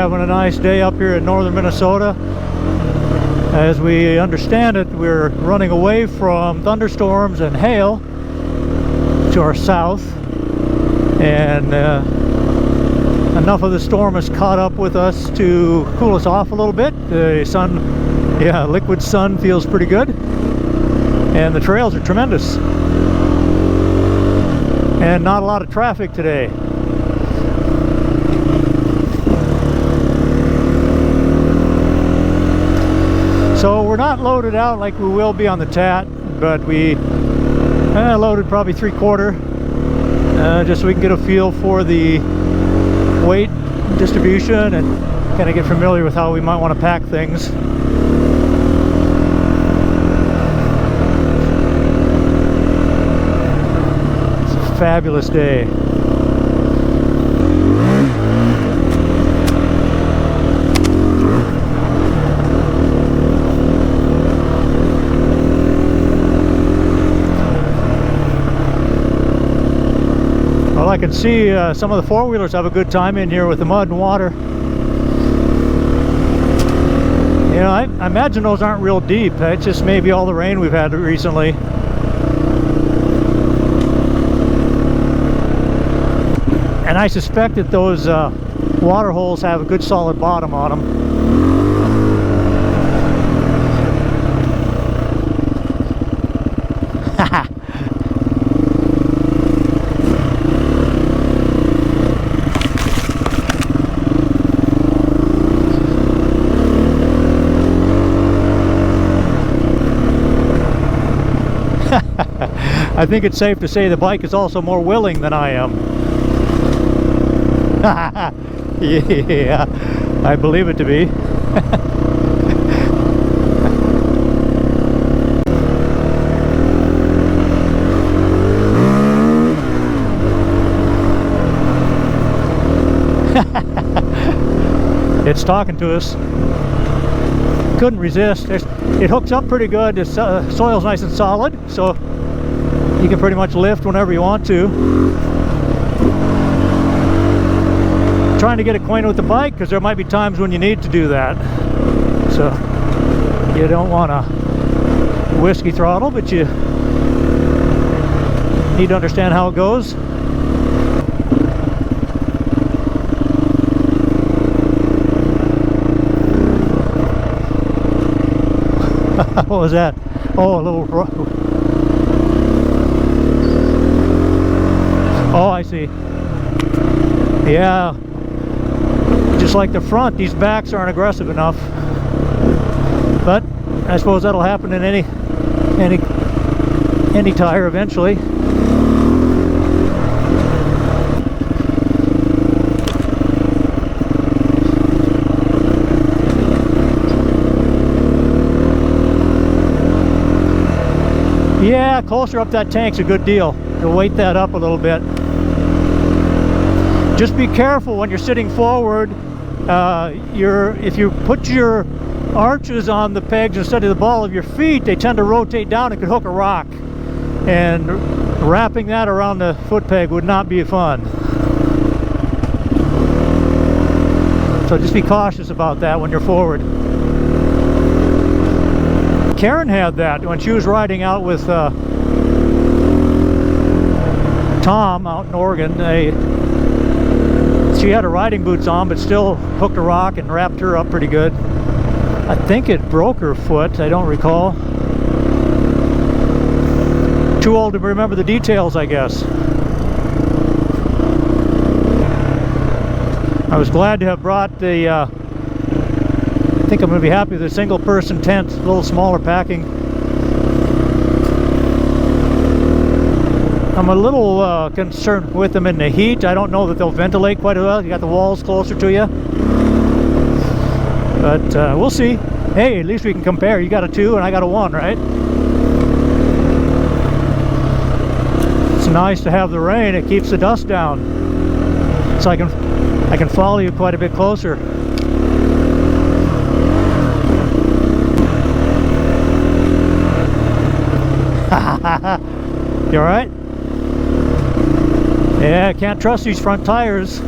having a nice day up here in northern Minnesota. As we understand it, we're running away from thunderstorms and hail to our south, and enough of the storm has caught up with us to cool us off a little bit. The sun, yeah, liquid sun feels pretty good, and the trails are tremendous, and not a lot of traffic today. So we're not loaded out like we will be on the TAT, but we loaded probably 3/4, just so we can get a feel for the weight distribution and kind of get familiar with how we might want to pack things. It's a fabulous day. Well, I can see some of the four-wheelers have a good time in here with the mud and water. You know, I imagine those aren't real deep. It's just maybe all the rain we've had recently. And I suspect that those water holes have a good solid bottom on them. I think it's safe to say the bike is also more willing than I am. Yeah, I believe it to be. It's talking to us. Couldn't resist. It hooks up pretty good. The soil's nice and solid, so you can pretty much lift whenever you want to. Trying to get acquainted with the bike, because there might be times when you need to do that. So you don't want to whiskey throttle, but you need to understand how it goes. What was that? Oh, a little... Oh, I see. Yeah. Just like the front, these backs aren't aggressive enough. But I suppose that'll happen in any tire eventually. Yeah, closer up that tank's a good deal. To weight that up a little bit. Just be careful when you're sitting forward. If you put your arches on the pegs instead of the ball of your feet, they tend to rotate down and could hook a rock. And wrapping that around the foot peg would not be fun. So just be cautious about that when you're forward. Karen had that when she was riding out with Tom out in Oregon. She had her riding boots on, but still hooked a rock and wrapped her up pretty good. I think it broke her foot. I don't recall. Too old to remember the details, I guess. I was glad to have brought the I think I'm going to be happy with the single person tent, a little smaller packing. I'm a little concerned with them in the heat. I don't know that they'll ventilate quite well. You got the walls closer to you. But we'll see. Hey, at least we can compare. You got a 2 and I got a 1, right? It's nice to have the rain. It keeps the dust down. So I can follow you quite a bit closer. You alright? Yeah, can't trust these front tires.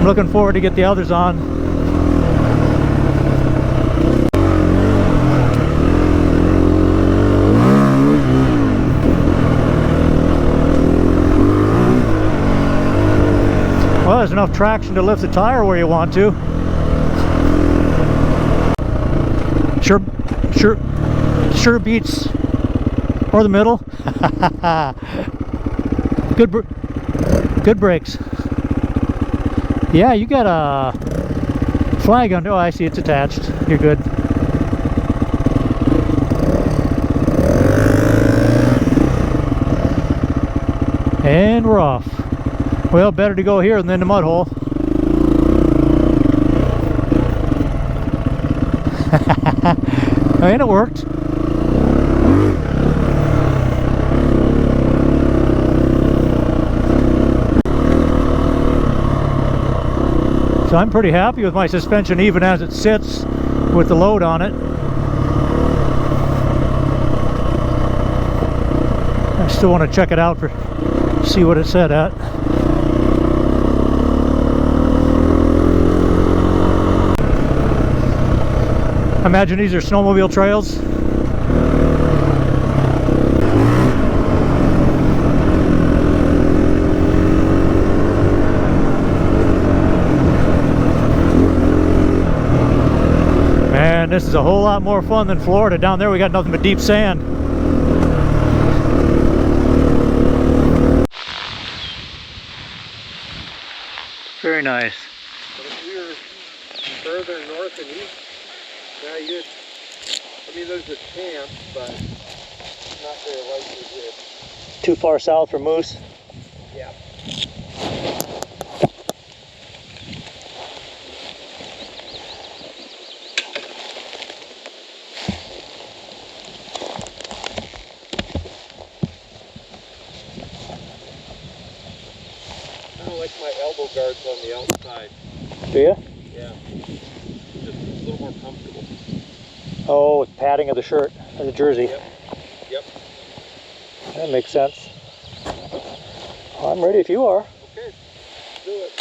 looking forward to get the others on. Well, there's enough traction to lift the tire where you want to. Sure beats or the middle. Good brakes. Yeah, you got a flag on. Oh, I see, it's attached. You're good. And we're off. Well, better to go here than in the mud hole. And it worked. So I'm pretty happy with my suspension even as it sits with the load on it. I still want to check it out for see what it said at. Imagine these are snowmobile trails. Man, this is a whole lot more fun than Florida. Down there we got nothing but deep sand. Very nice. But if we were further north and east, now you'd, I mean, there's a chance, but not very likely. Too far south for moose? Yeah. I don't like my elbow guards on the outside. Do you? Yeah. Just a little more comfortable. Oh, with padding of the shirt, or the jersey. Yep. Yep. That makes sense. I'm ready if you are. Okay. Do it.